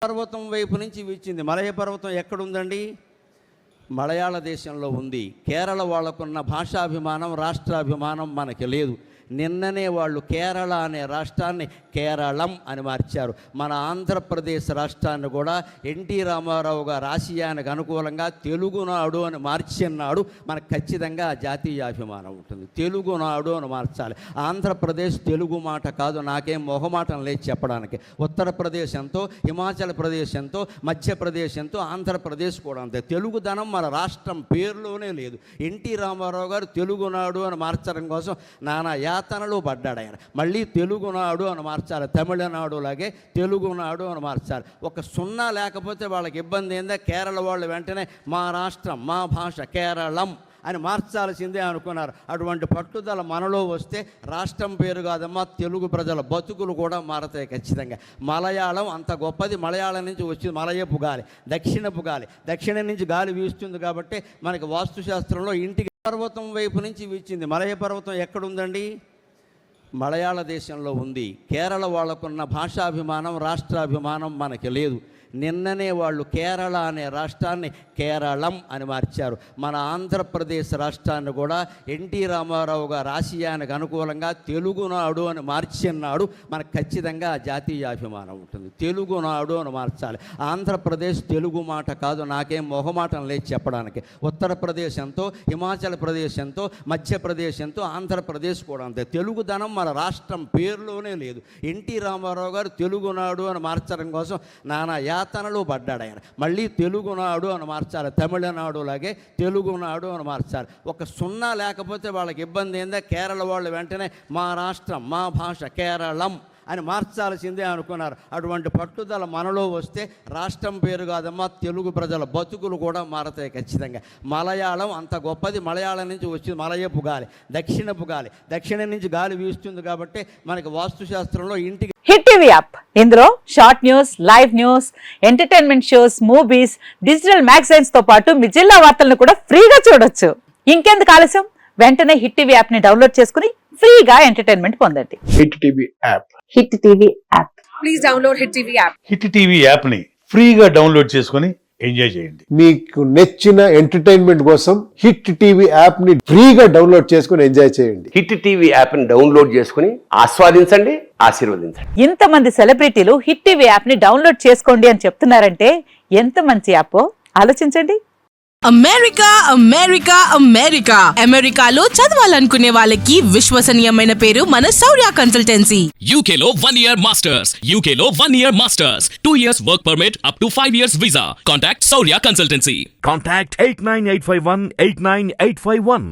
పర్వతం వైపు నుంచి వీచింది. మలయ పర్వతం ఎక్కడుందండి? మలయాళ దేశంలో ఉంది. కేరళ వాళ్ళకున్న భాషాభిమానం, రాష్ట్రాభిమానం మనకి లేదు. నిన్ననే వాళ్ళు కేరళ అనే రాష్ట్రాన్ని కేరళం అని మార్చారు. మన ఆంధ్రప్రదేశ్ రాష్ట్రాన్ని కూడా ఎన్టీ రామారావు గారు ఆశయానికి అనుకూలంగా తెలుగునాడు అని మార్చినాడు. మనకు ఖచ్చితంగా జాతీయాభిమానం ఉంటుంది. తెలుగునాడు అని మార్చాలి. ఆంధ్రప్రదేశ్ తెలుగు మాట కాదు. నాకేం మొహమాటం లేదు చెప్పడానికి. ఉత్తరప్రదేశ్ ఎంతో, హిమాచల్ ప్రదేశ్ ఎంతో, మధ్యప్రదేశ్ ఎంతో, ఆంధ్రప్రదేశ్ కూడా అంతే. తెలుగుదనం మన రాష్ట్రం పేరులోనే లేదు. ఎన్టీ రామారావు గారు తెలుగునాడు అని మార్చడం కోసం నానా యాతనలు పడ్డాడు ఆయన. మళ్ళీ తెలుగునాడు అని మార్చాలి. తమిళనాడు లాగే తెలుగునాడు అని మార్చాలి. ఒక సున్నా లేకపోతే వాళ్ళకి ఇబ్బంది ఏందా? కేరళ వాళ్ళు వెంటనే మా రాష్ట్రం, మా భాష కేరళం అని మార్చాల్సిందే అనుకున్నారు. అటువంటి పట్టుదల మనలో వస్తే రాష్ట్రం పేరు కాదమ్మా, తెలుగు ప్రజల బతుకులు కూడా మారతాయి ఖచ్చితంగా. మలయాళం అంత గొప్పది. మలయాళం నుంచి వచ్చింది మలయపు గాలి, దక్షిణపు గాలి. దక్షిణం నుంచి గాలి వీస్తుంది కాబట్టి మనకి వాస్తుశాస్త్రంలో ఇంటికి పర్వతం వైపు నుంచి వీచింది. మలయ పర్వతం ఎక్కడుందండి? మలయాళ దేశంలో ఉంది. కేరళ వాళ్ళకున్న భాషాభిమానం, రాష్ట్రాభిమానం మనకి లేదు. నిన్ననే వాళ్ళు కేరళ అనే రాష్ట్రాన్ని కేరళం అని మార్చారు. మన ఆంధ్రప్రదేశ్ రాష్ట్రాన్ని కూడా ఎన్టీ రామారావు గారు ఆశయానికి అనుకూలంగా తెలుగునాడు అని మార్చినాడు. మనకు ఖచ్చితంగా జాతీయాభిమానం ఉంటుంది. తెలుగునాడు అని మార్చాలి. ఆంధ్రప్రదేశ్ తెలుగు మాట కాదు. నాకేం మొహమాటం లేదు చెప్పడానికి. ఉత్తరప్రదేశ్ ఎంతో, హిమాచల్ ప్రదేశ్ ఎంతో, మధ్యప్రదేశ్ ఎంతో, ఆంధ్రప్రదేశ్ కూడా అంతే. తెలుగుదనం మన రాష్ట్రం పేరులోనే లేదు. ఎన్టీ రామారావు గారు తెలుగునాడు అని మార్చడం కోసం నానా యాతనలు పడ్డాడు ఆయన. మళ్ళీ తెలుగునాడు అని మార్చాలి. తమిళనాడు లాగే తెలుగునాడు అని మార్చాలి. ఒక సున్నా లేకపోతే వాళ్ళకి ఇబ్బంది ఏందా? కేరళ వాళ్ళు వెంటనే మా రాష్ట్రం, మా భాష కేరళం అని మార్చాల్సిందే అనుకున్నారు. అటువంటి పట్టుదల మనలో వస్తే రాష్ట్రం పేరు కాదమ్మా, తెలుగు ప్రజల బతుకులు కూడా మారతాయి ఖచ్చితంగా. మలయాళం అంత గొప్పది. మలయాళం నుంచి వచ్చింది మలయపు గాలి, దక్షిణపు గాలి. దక్షిణం నుంచి గాలి వీస్తుంది కాబట్టి మనకి వాస్తుశాస్త్రంలో ఇంటికి హిట్ టీవీ యాప్. ఇందులో short news, live news, entertainment shows, movies, digital magazines తో పాటు మీ జిల్లా వార్తలను కూడా ఫ్రీగా చూడొచ్చు. ఇంకెందుకు ఆలస్యం? వెంటనే హిట్ టీవీ యాప్ ని డౌన్లోడ్ చేసుకుని ఫ్రీగా ఎంటర్టైన్మెంట్ పొందండి. Hit TV app. Hit TV app. Please download hit TV app. Hit TV app ని ఫ్రీగా డౌన్లోడ్ చేసుకుని ఎంజాయ్ చేయండి. మీకు నచ్చిన ఎంటర్టైన్మెంట్ కోసం హిట్ టీవీ యాప్ ని ఫ్రీగా డౌన్లోడ్ చేసుకుని ఎంజాయ్ చేయండి. హిట్ టీవీ యాప్ ని డౌన్లోడ్ చేసుకుని ఆస్వాదించండి, ఆశీర్వదించండి. ఇంతమంది సెలబ్రిటీలు హిట్ టీవీ యాప్ ని డౌన్లోడ్ చేసుకోండి అని చెప్తున్నారంటే ఎంత మంచి యాప్ ఆలోచించండి. అమెరికా అమెరికా అమెరికా అమెరికాలో చదవాలనుకునే వాళ్ళకి విశ్వసనీయమైన పేరు మన శౌర్య కన్సల్టెన్సీ. UK లో 1 year masters. UK లో 1 year masters. 2 years work permit up to 5 years visa. Contact Saurya Consultancy. Contact 89851 89851.